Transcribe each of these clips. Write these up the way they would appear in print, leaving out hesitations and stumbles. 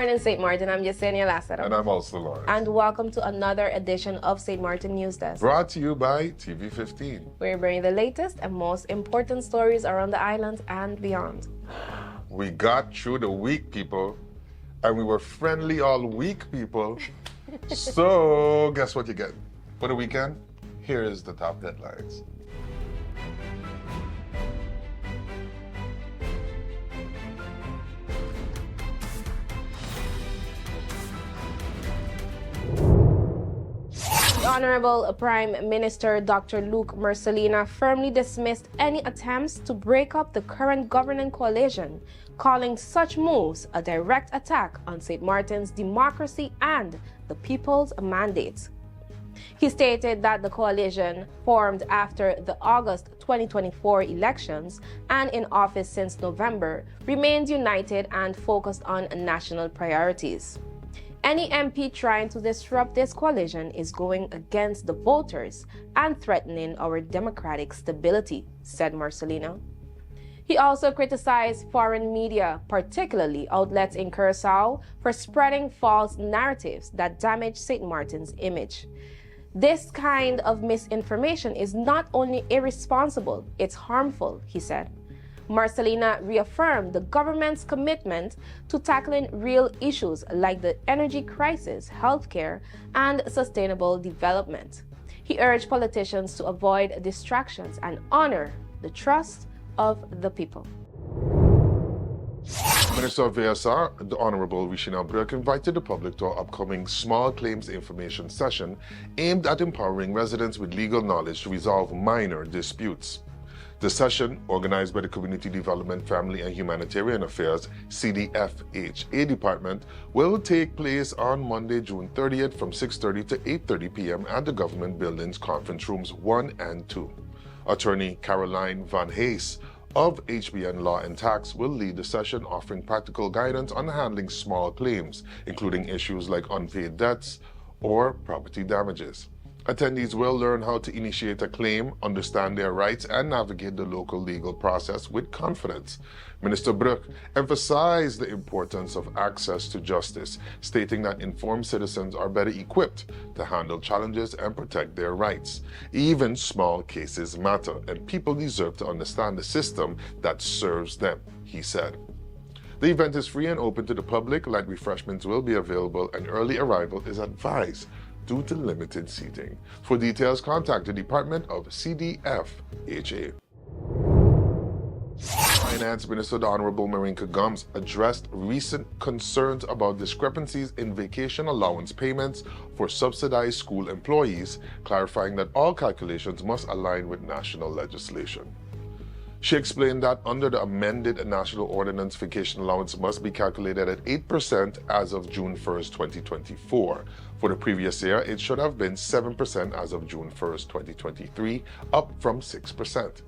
morning, St. Martin. I'm Yesenia Lassiter. And I'm also Lawrence. And welcome to another edition of St. Martin News Desk. Brought to you by TV15. We're bringing the latest and most important stories around the island and beyond. We got through the week, people. And we were friendly all week, people. So, guess what you get? For the weekend, here is the top headlines. Honorable Prime Minister Dr. Luke Mercelina firmly dismissed any attempts to break up the current governing coalition, calling such moves a direct attack on St. Martin's democracy and the people's mandate. He stated that the coalition, formed after the August 2024 elections and in office since November, remains united and focused on national priorities. Any MP trying to disrupt this coalition is going against the voters and threatening our democratic stability, said Mercelina. He also criticized foreign media, particularly outlets in Curaçao, for spreading false narratives that damage St. Martin's image. This kind of misinformation is not only irresponsible, it's harmful, he said. Mercelina reaffirmed the government's commitment to tackling real issues like the energy crisis, healthcare, and sustainable development. He urged politicians to avoid distractions and honor the trust of the people. Minister of ASR, the Honorable Richina Brooke, invited the public to our upcoming Small Claims Information Session aimed at empowering residents with legal knowledge to resolve minor disputes. The session, organized by the Community Development, Family and Humanitarian Affairs CDFHA Department, will take place on Monday, June 30th from 6:30 to 8:30 p.m. at the Government Buildings Conference Rooms 1 and 2. Attorney Caroline Van Hees of HBN Law and Tax will lead the session, offering practical guidance on handling small claims, including issues like unpaid debts or property damages. Attendees will learn how to initiate a claim, understand their rights, and navigate the local legal process with confidence. Minister Brooke emphasized the importance of access to justice, stating that informed citizens are better equipped to handle challenges and protect their rights. Even small cases matter, and people deserve to understand the system that serves them, he said. The event is free and open to the public. Light refreshments will be available, and early arrival is advised due to limited seating. For details, contact the Department of CDFHA. Finance Minister the Honorable Marinka Gums addressed recent concerns about discrepancies in vacation allowance payments for subsidized school employees, clarifying that all calculations must align with national legislation. She explained that under the amended National Ordinance, vacation allowance must be calculated at 8% as of June 1st, 2024. For the previous year, it should have been 7% as of June 1st, 2023, up from 6%.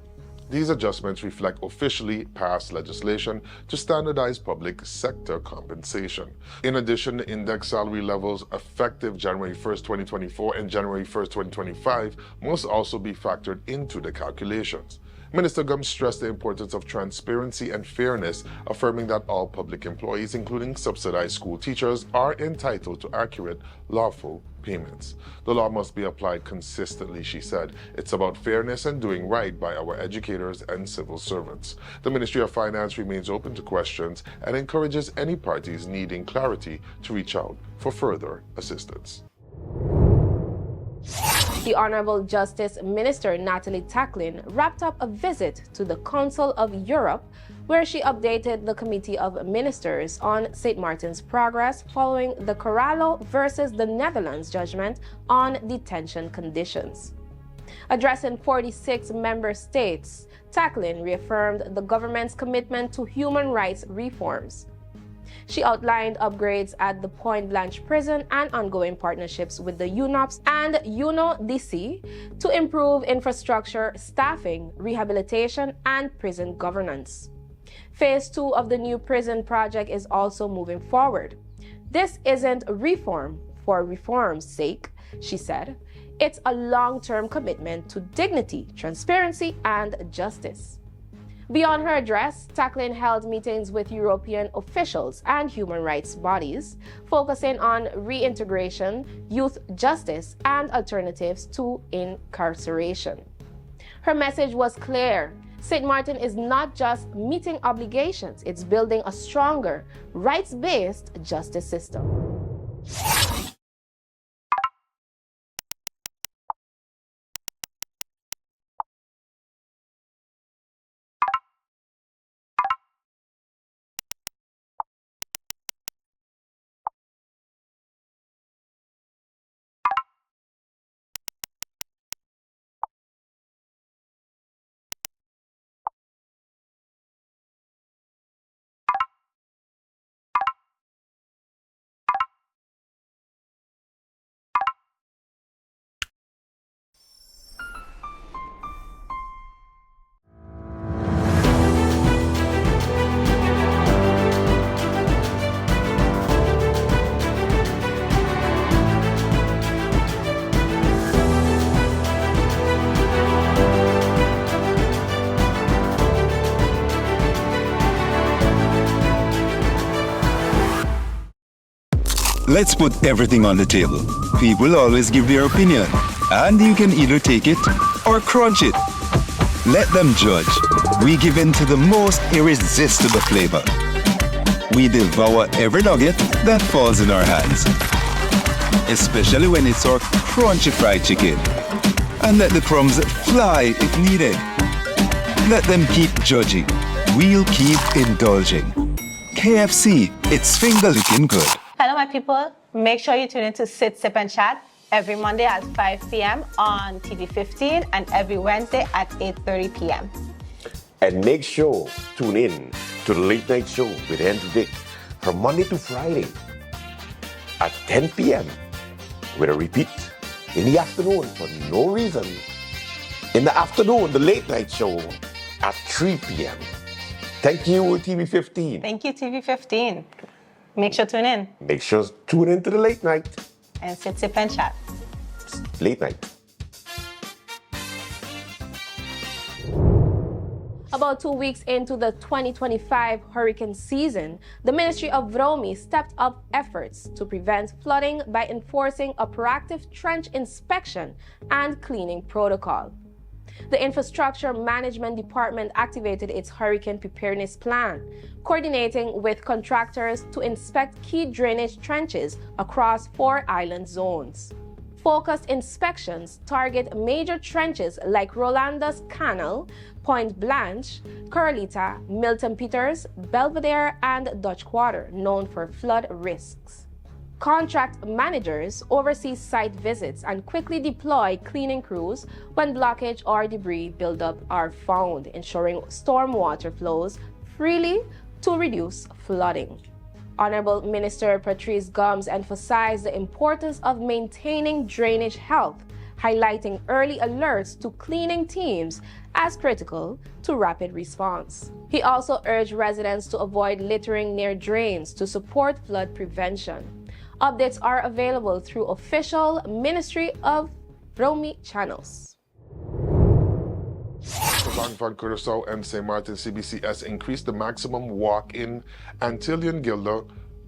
These adjustments reflect officially passed legislation to standardize public sector compensation. In addition, the index salary levels effective January 1st, 2024 and January 1st, 2025 must also be factored into the calculations. Minister Gums stressed the importance of transparency and fairness, affirming that all public employees, including subsidized school teachers, are entitled to accurate, lawful payments. The law must be applied consistently, she said. It's about fairness and doing right by our educators and civil servants. The Ministry of Finance remains open to questions and encourages any parties needing clarity to reach out for further assistance. The Honorable Justice Minister Natalie Tacklin wrapped up a visit to the Council of Europe, where she updated the Committee of Ministers on St. Martin's progress following the Corallo versus the Netherlands judgment on detention conditions. Addressing 46 member states, Tacklin reaffirmed the government's commitment to human rights reforms. She outlined upgrades at the Point Blanche prison and ongoing partnerships with the UNOPS and UNODC to improve infrastructure, staffing, rehabilitation, and prison governance. Phase 2 of the new prison project is also moving forward. This isn't reform for reform's sake, she said. It's a long-term commitment to dignity, transparency, and justice. Beyond her address, Tackling held meetings with European officials and human rights bodies, focusing on reintegration, youth justice, and alternatives to incarceration. Her message was clear. St. Martin is not just meeting obligations, it's building a stronger, rights-based justice system. Let's put everything on the table. People always give their opinion, and you can either take it or crunch it. Let them judge. We give in to the most irresistible flavor. We devour every nugget that falls in our hands, especially when it's our crunchy fried chicken. And let the crumbs fly if needed. Let them keep judging. We'll keep indulging. KFC, it's finger-licking good. Hello, my people. Make sure you tune in to Sit, Sip, and Chat every Monday at 5 p.m. on TV 15 and every Wednesday at 8:30 p.m. And make sure tune in to the Late Night Show with Andrew Dick from Monday to Friday at 10 p.m. with a repeat in the afternoon for no reason. In the afternoon, the Late Night Show at 3 p.m. Thank you, TV 15. Thank you, TV 15. Make sure to tune in. Make sure to tune in to the Late Night. And Sit, Sip, and Chat. Late Night. About 2 weeks into the 2025 hurricane season, the Ministry of Vromi stepped up efforts to prevent flooding by enforcing a proactive trench inspection and cleaning protocol. The Infrastructure Management Department activated its hurricane preparedness plan, coordinating with contractors to inspect key drainage trenches across 4 island zones. Focused inspections target major trenches like Rolanda's Canal, Point Blanche, Carolita, Milton Peters, Belvedere, and Dutch Quarter, known for flood risks. Contract managers oversee site visits and quickly deploy cleaning crews when blockage or debris buildup are found, ensuring stormwater flows freely to reduce flooding. Honorable Minister Patrice Gomes emphasized the importance of maintaining drainage health, highlighting early alerts to cleaning teams as critical to rapid response. He also urged residents to avoid littering near drains to support flood prevention. Updates are available through official Ministry of Vromi channels. The Bank van Curaçao and St. Martin CBCS increased the maximum walk-in Antillean Guilder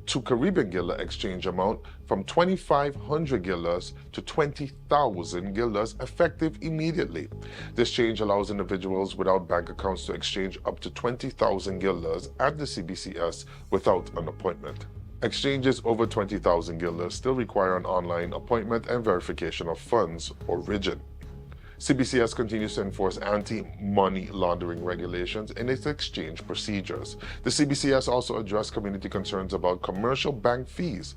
to Caribbean Guilder exchange amount from 2,500 guilders to 20,000 guilders effective immediately. This change allows individuals without bank accounts to exchange up to 20,000 guilders at the CBCS without an appointment. Exchanges over 20,000 guilders still require an online appointment and verification of funds origin. CBCS continues to enforce anti-money laundering regulations in its exchange procedures. The CBCS also addressed community concerns about commercial bank fees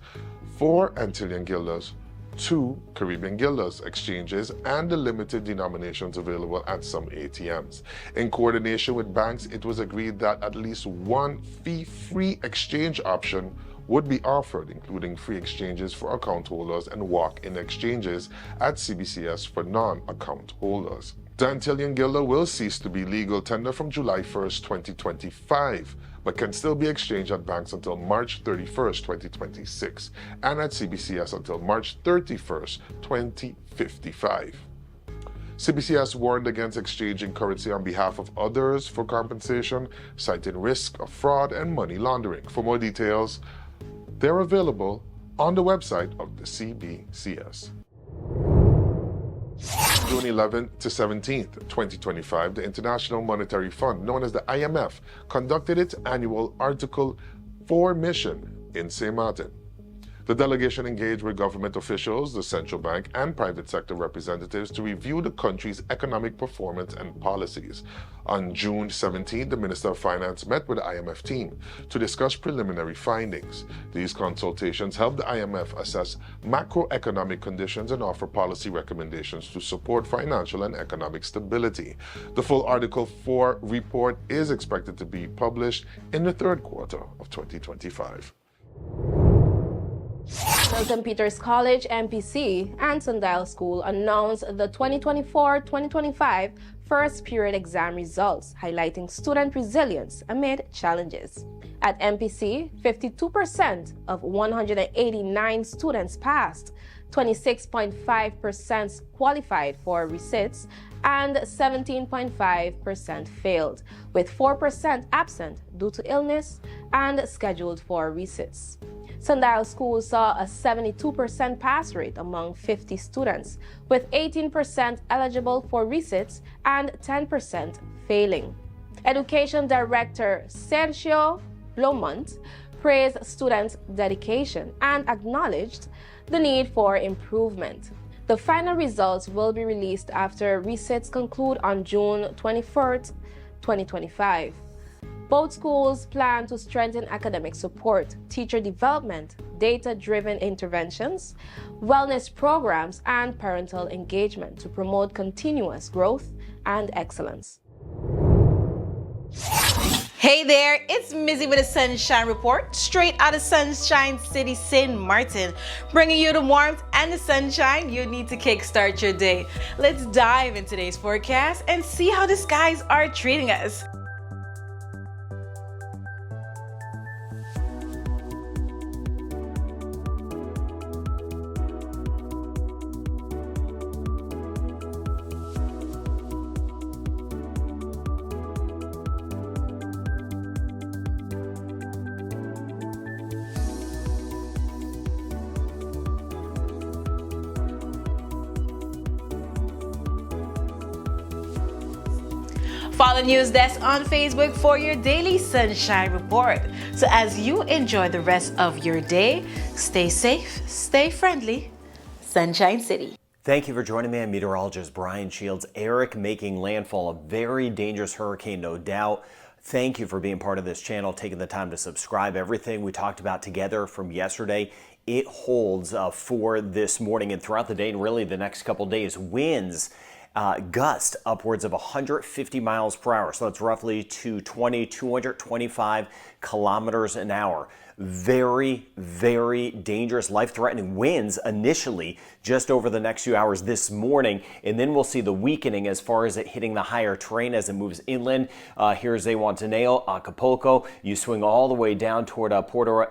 for Antillean guilders to Caribbean guilders exchanges and the limited denominations available at some ATMs. In coordination with banks, it was agreed that at least one fee-free exchange option would be offered, including free exchanges for account holders and walk-in exchanges at CBCS for non-account holders. The Antillean Guilder will cease to be legal tender from July 1st, 2025, but can still be exchanged at banks until March 31st, 2026, and at CBCS until March 31st, 2055. CBCS warned against exchanging currency on behalf of others for compensation, citing risk of fraud and money laundering. For more details, they're available on the website of the CBCS. June 11th to 17th, 2025, the International Monetary Fund, known as the IMF, conducted its annual Article 4 mission in St. Martin. The delegation engaged with government officials, the central bank, and private sector representatives to review the country's economic performance and policies. On June 17, the Minister of Finance met with the IMF team to discuss preliminary findings. These consultations helped the IMF assess macroeconomic conditions and offer policy recommendations to support financial and economic stability. The full Article 4 report is expected to be published in the third quarter of 2025. Milton Peters College, MPC, and Sundial School announced the 2024-2025 first period exam results, highlighting student resilience amid challenges. At MPC, 52% of 189 students passed, 26.5% qualified for resits, and 17.5% failed, with 4% absent due to illness and scheduled for resits. Sundial School saw a 72% pass rate among 50 students, with 18% eligible for resits and 10% failing. Education Director Sergio Lomont praised students' dedication and acknowledged the need for improvement. The final results will be released after resits conclude on June 21st, 2025. Both schools plan to strengthen academic support, teacher development, data-driven interventions, wellness programs, and parental engagement to promote continuous growth and excellence. Hey there, it's Mizzy with a Sunshine Report, straight out of Sunshine City, St. Martin, bringing you the warmth and the sunshine you need to kickstart your day. Let's dive into today's forecast and see how the skies are treating us. Follow NEWSDESK on Facebook for your daily sunshine report. So as you enjoy the rest of your day, stay safe, stay friendly. Sunshine City. Thank you for joining me. I'm meteorologist Brian Shields. Eric making landfall, a very dangerous hurricane, no doubt. Thank you for being part of this channel, taking the time to subscribe. Everything we talked about together from yesterday, it holds for this morning and throughout the day and really the next couple days. Winds gust upwards of 150 miles per hour. So that's roughly 225 kilometers an hour. Very, very dangerous, life-threatening winds initially just over the next few hours this morning, and then we'll see the weakening as far as it hitting the higher terrain as it moves inland. Here's Zihuatanejo, Acapulco. You swing all the way down toward Puerto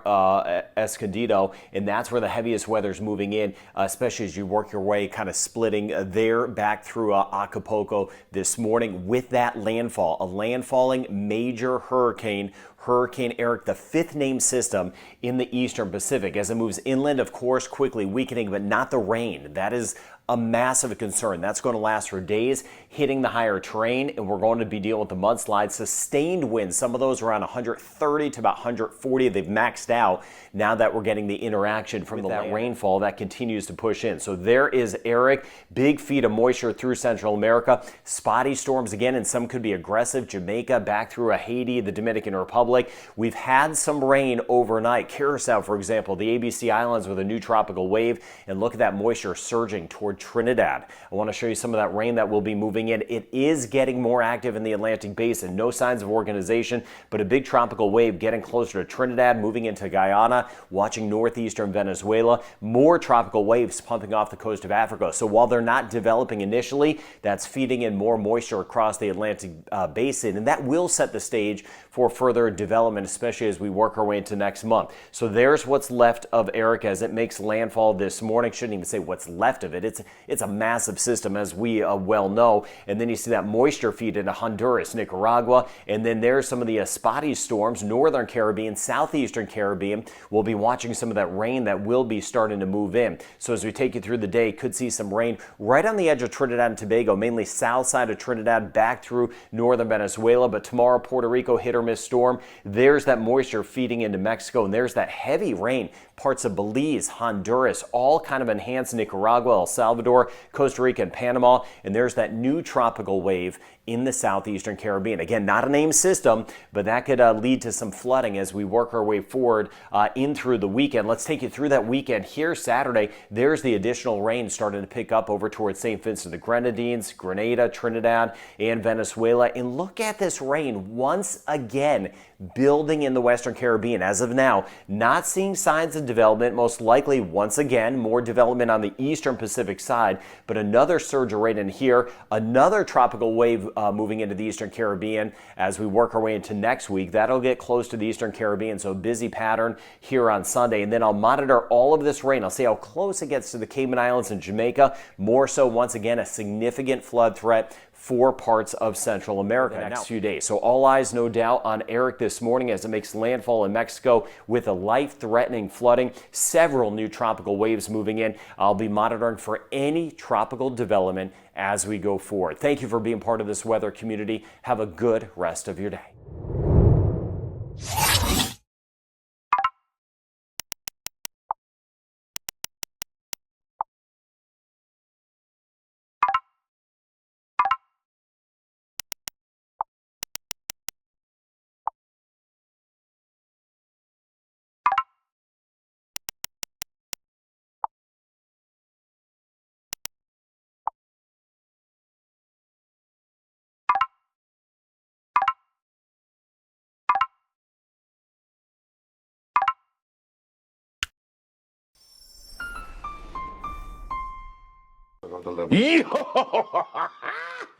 Escondido, and that's where the heaviest weather's moving in, especially as you work your way kind of splitting there back through Acapulco this morning with that landfall, a landfalling major hurricane. Hurricane Eric, the fifth named system in the eastern Pacific. As it moves inland, of course, quickly weakening, but not the rain. That is a massive concern. That's going to last for days, hitting the higher terrain, and we're going to be dealing with the mudslides, sustained winds. Some of those around 130 to about 140. They've maxed out now that we're getting the interaction from that rainfall that continues to push in. So there is Eric, big feed of moisture through Central America. Spotty storms again, and some could be aggressive. Jamaica, back through Haiti, the Dominican Republic. We've had some rain overnight. Curacao, for example, the ABC Islands with a new tropical wave, and look at that moisture surging toward Trinidad. I want to show you some of that rain that will be moving in. It is getting more active in the Atlantic Basin. No signs of organization, but a big tropical wave getting closer to Trinidad, moving into Guyana, watching northeastern Venezuela. More tropical waves pumping off the coast of Africa. So while they're not developing initially, that's feeding in more moisture across the Atlantic Basin, and that will set the stage for further development, especially as we work our way into next month. So there's what's left of Eric as it makes landfall this morning. Shouldn't even say what's left of it. It's It's a massive system, as we well know. And then you see that moisture feed into Honduras, Nicaragua, and then there's some of the spotty storms, northern Caribbean, southeastern Caribbean. We'll be watching some of that rain that will be starting to move in. So as we take you through the day, could see some rain right on the edge of Trinidad and Tobago, mainly south side of Trinidad back through northern Venezuela. But tomorrow, Puerto Rico, hit or miss storm. There's that moisture feeding into Mexico, and there's that heavy rain. Parts of Belize, Honduras, all kind of enhanced, Nicaragua, El Salvador, Costa Rica, and Panama. And there's that new tropical wave in the southeastern Caribbean. Again, not a named system, but that could lead to some flooding as we work our way forward in through the weekend. Let's take you through that weekend. Here Saturday, there's the additional rain starting to pick up over towards St. Vincent the Grenadines, Grenada, Trinidad, and Venezuela. And look at this rain once again building in the Western Caribbean. As of now, not seeing signs of development. Most likely, once again, more development on the eastern Pacific side, but another surge of rain in here, another tropical wave moving into the Eastern Caribbean as we work our way into next week. That'll get close to the Eastern Caribbean, so busy pattern here on Sunday. And then I'll monitor all of this rain. I'll see how close it gets to the Cayman Islands and Jamaica. More so, once again, a significant flood threat for parts of Central America the next few days. So all eyes, no doubt, on Eric this morning as it makes landfall in Mexico with a life-threatening flooding. Several new tropical waves moving in. I'll be monitoring for any tropical development as we go forward. Thank you for being part of this weather community. Have a good rest of your day.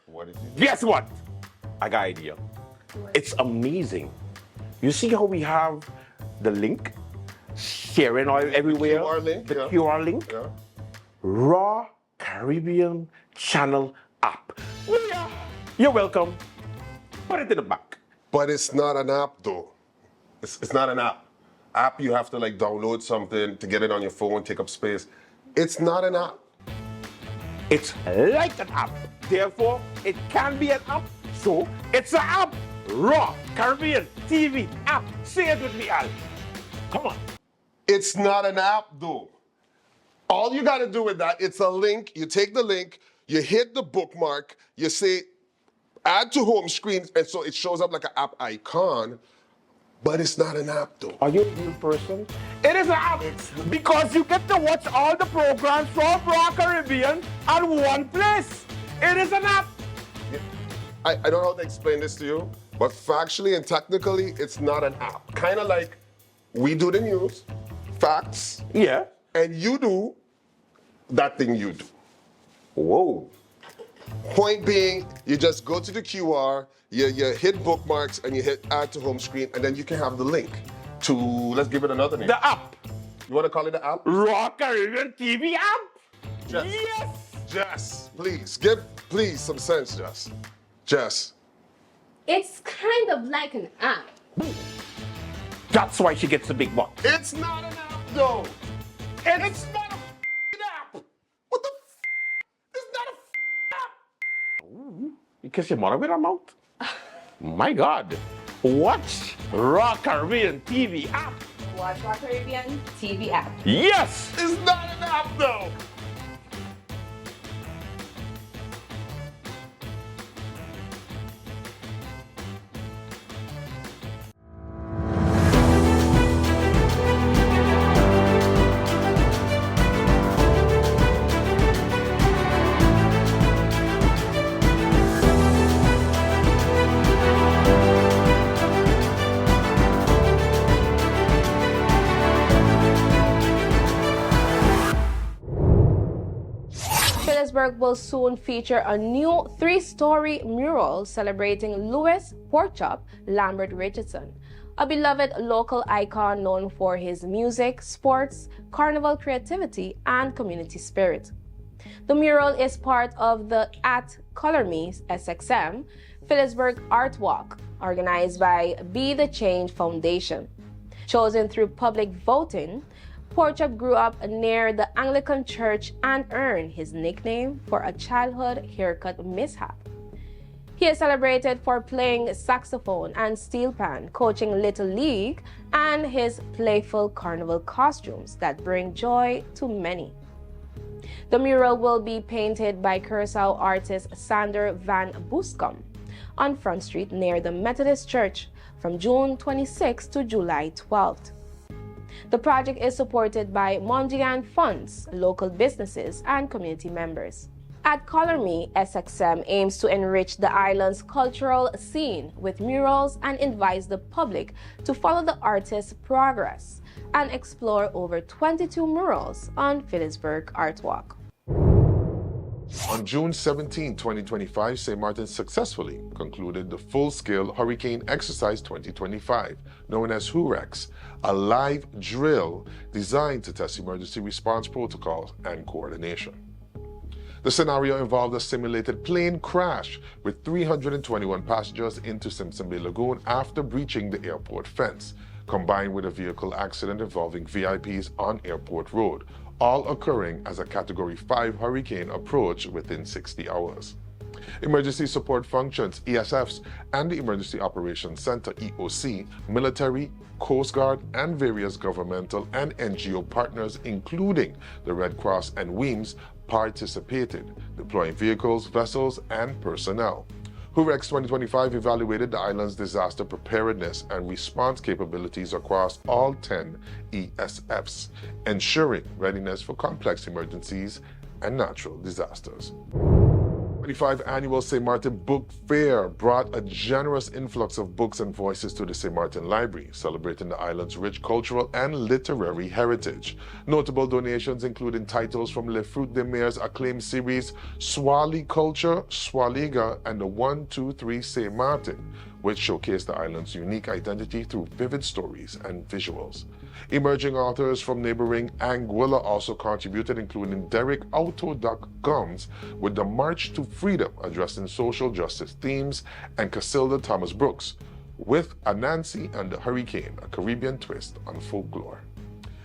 What is it? Guess what? I got an idea. It's amazing. You see how we have the link sharing all everywhere? QR link, the yeah. QR link? Yeah. Raw Caribbean Channel app. Yeah. You're welcome. Put it in the back. But it's not an app, though. It's not an app. App, you have to like download something to get it on your phone, take up space. It's not an app. It's like an app. Therefore, it can be an app. So, it's an app. Raw Caribbean TV app. Say it with me, Al. Come on. It's not an app, though. All you got to do with that, it's a link. You take the link, you hit the bookmark, you say add to home screen, and so it shows up like an app icon, but it's not an app, though. Are you a real person? It is an app because you get to watch all the programs from Raw Caribbean at one place. It is an app. I don't know how to explain this to you, but factually and technically, it's not an app. Kind of like we do the news, facts, Yeah. and you do that thing you do. Whoa. Point being, you just go to the QR, you hit bookmarks, and you hit add to home screen, and then you can have the link to, let's give it another name. The app. You want to call it the app? Raw Caribbean TV app. Jess. Yes. Jess, please, give some sense, Jess. Jess. It's kind of like an app. That's why she gets the big bucks. It's not an app, though. It's not a app. What the It's not a app. You kiss your mother with her mouth? My God. Watch Raw Caribbean TV app. Watch Raw Caribbean TV app. Yes. It's not an app, though. Phillipsburg will soon feature a new 3-story mural celebrating Louis Porkchop Lambert Richardson, a beloved local icon known for his music, sports, carnival creativity, and community spirit. The mural is part of the At Color Me SXM Phillipsburg Art Walk, organized by Be the Change Foundation. Chosen through public voting, Porchop grew up near the Anglican Church and earned his nickname for a childhood haircut mishap. He is celebrated for playing saxophone and steel pan, coaching Little League, and his playful carnival costumes that bring joy to many. The mural will be painted by Curaçao artist Sander van Boeskom on Front Street near the Methodist Church from June 26 to July 12th. The project is supported by Mondian funds, local businesses, and community members. At Color Me, SXM aims to enrich the island's cultural scene with murals and invites the public to follow the artist's progress and explore over 22 murals on Phillipsburg Art Walk. On June 17, 2025, St. Martin successfully concluded the full-scale Hurricane Exercise 2025, known as HUREX, a live drill designed to test emergency response protocols and coordination. The scenario involved a simulated plane crash with 321 passengers into Simpson Bay Lagoon after breaching the airport fence, combined with a vehicle accident involving VIPs on Airport Road, all occurring as a Category 5 hurricane approached within 60 hours. Emergency support functions, ESFs, and the Emergency Operations Center, EOC, military, Coast Guard, and various governmental and NGO partners, including the Red Cross and WEAMS, participated, deploying vehicles, vessels, and personnel. HUREX 2025 evaluated the island's disaster preparedness and response capabilities across all 10 ESFs, ensuring readiness for complex emergencies and natural disasters. 25th Annual St. Martin Book Fair brought a generous influx of books and voices to the St. Martin Library, celebrating the island's rich cultural and literary heritage. Notable donations including titles from Le Fruit de Mer's acclaimed series Swali Culture, Swaliga, and the 1, 2, 3 St. Martin, which showcased the island's unique identity through vivid stories and visuals. Emerging authors from neighboring Anguilla also contributed, including Derek Autoduck Gums with The March to Freedom, addressing social justice themes, and Casilda Thomas Brooks with Anansi and the Hurricane, a Caribbean twist on folklore.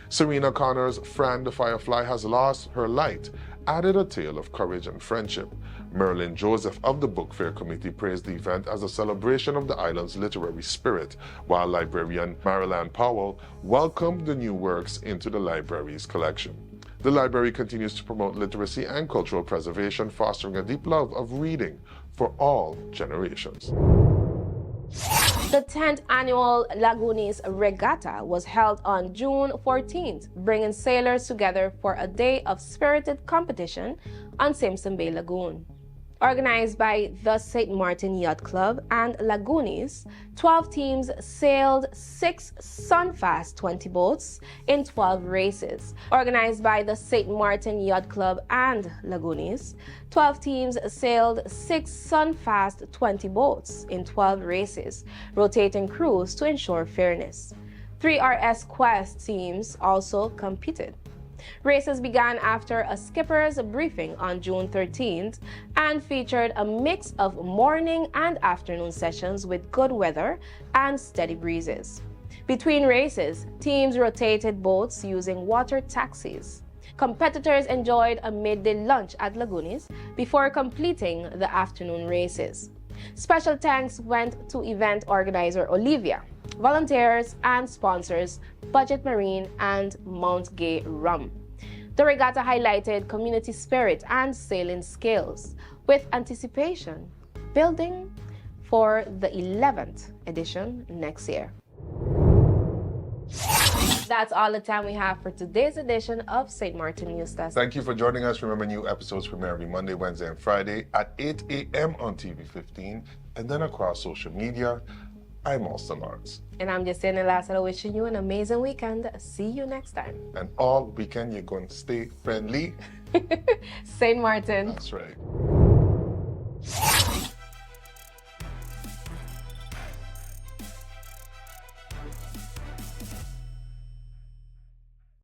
Serena Connor's Fran the Firefly Has Lost Her Light added a tale of courage and friendship. Merlin Joseph of the Book Fair Committee praised the event as a celebration of the island's literary spirit, while librarian Marilyn Powell welcomed the new works into the library's collection. The library continues to promote literacy and cultural preservation, fostering a deep love of reading for all generations. The 10th annual Lagunis Regatta was held on June 14th, bringing sailors together for a day of spirited competition on Simpson Bay Lagoon. Organized by the St. Martin Yacht Club and Lagunis, 12 teams sailed 6 Sunfast 20 boats in 12 races. Organized by the St. Martin Yacht Club and Lagunis, 12 teams sailed 6 Sunfast 20 boats in 12 races, rotating crews to ensure fairness. 3 RS Quest teams also competed. Races began after a skipper's briefing on June 13th and featured a mix of morning and afternoon sessions with good weather and steady breezes. Between races, teams rotated boats using water taxis. Competitors enjoyed a midday lunch at Lagunis before completing the afternoon races. Special thanks went to event organizer Olivia, volunteers and sponsors Budget Marine and Mount Gay Rum. The regatta highlighted community spirit and sailing skills, with anticipation building for the 11th edition next year. That's all the time we have for today's edition of St. Martin NEWSDESK. Thank you for joining us. Remember, new episodes premiere every Monday, Wednesday, and Friday at 8 a.m. on TV 15 and then across social media. I'm Austin Lawrence. And I'm Justine Lazaro, wishing you an amazing weekend. See you next time. And all weekend, you're going to stay friendly. St. Martin. That's right.